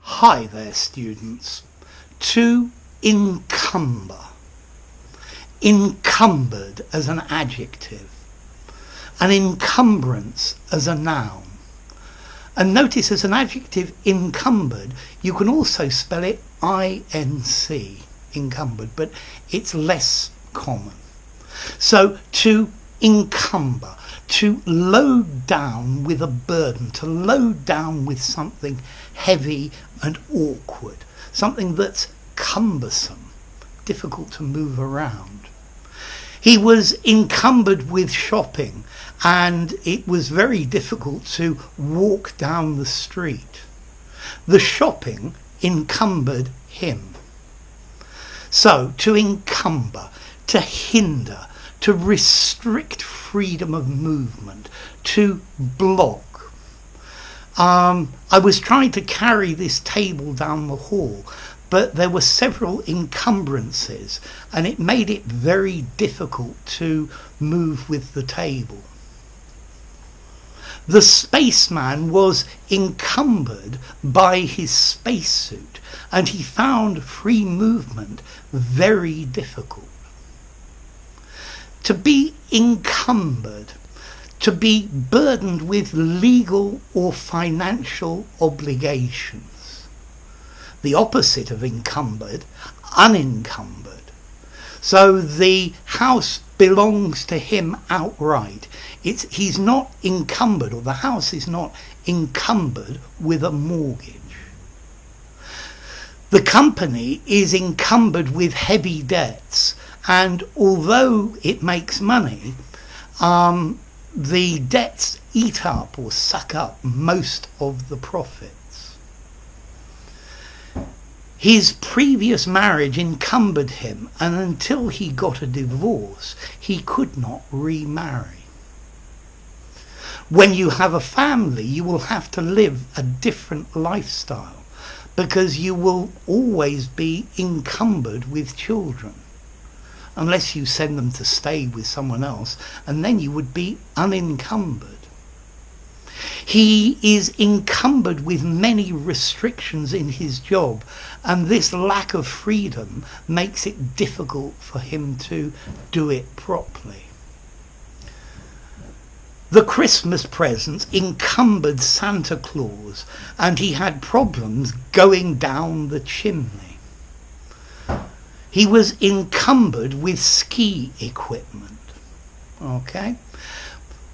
Hi there, students. To encumber. Encumbered as an adjective. An encumbrance as a noun. And notice as an adjective encumbered, you can also spell it I-N-C, encumbered, but it's less common. So to encumber, to load down with a burden, to load down with something heavy and awkward, something that's cumbersome, difficult to move around. He was encumbered with shopping, and it was very difficult to walk down the street. The shopping encumbered him. So to encumber, to hinder, to restrict freedom of movement, to block. I was trying to carry this table down the hall, but there were several encumbrances and it made it very difficult to move with the table. The spaceman was encumbered by his spacesuit and he found free movement very difficult. To be encumbered, to be burdened with legal or financial obligations. The opposite of encumbered, unencumbered. So the house belongs to him outright. He's not encumbered, or the house is not encumbered with a mortgage. The company is encumbered with heavy debts, and although it makes money, the debts eat up or suck up most of the profits. His previous marriage encumbered him, and until he got a divorce, he could not remarry. When you have a family, you will have to live a different lifestyle because you will always be encumbered with children. Unless you send them to stay with someone else, and then you would be unencumbered. He is encumbered with many restrictions in his job, and this lack of freedom makes it difficult for him to do it properly. The Christmas presents encumbered Santa Claus, and he had problems going down the chimney. He was encumbered with ski equipment. Okay?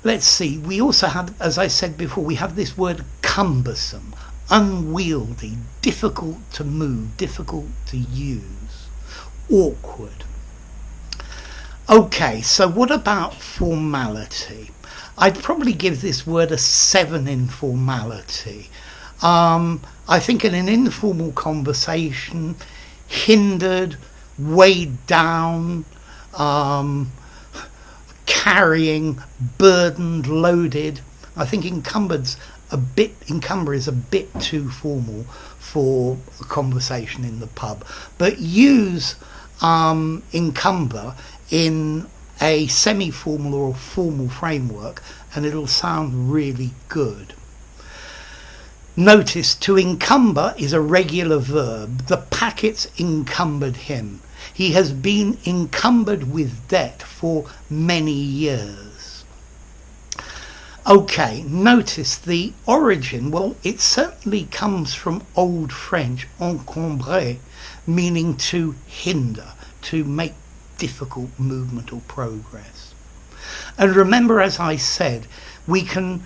Let's see. We also have, as I said before, we have this word cumbersome, unwieldy, difficult to move, difficult to use, awkward. Okay, so what about formality? I'd probably give this word a 7 in formality. I think in an informal conversation, hindered, weighed down, carrying, burdened, loaded. I think encumber is a bit too formal for a conversation in the pub. But use encumber in a semi-formal or formal framework and it'll sound really good. Notice to encumber is a regular verb. The packets encumbered him. He has been encumbered with debt for many years. Okay, notice the origin. Well, it certainly comes from Old French, encumber, meaning to hinder, to make difficult movement or progress. And remember, as I said, we can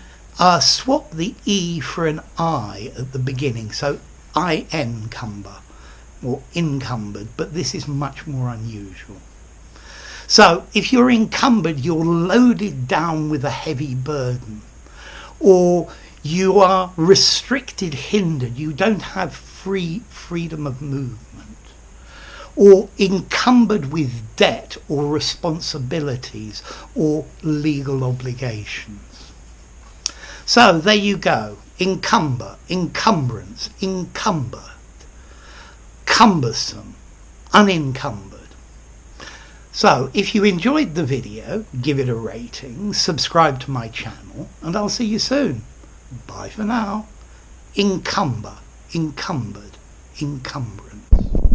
swap the E for an I at the beginning, so I encumber or encumbered, but this is much more unusual. So if you're encumbered, you're loaded down with a heavy burden, or you are restricted, hindered, you don't have freedom of movement, or encumbered with debt or responsibilities or legal obligations. So there you go. Encumber, encumbrance, encumbered, cumbersome, unencumbered. So if you enjoyed the video, give it a rating, subscribe to my channel, and I'll see you soon. Bye for now. Encumber. encumbered, encumbrance.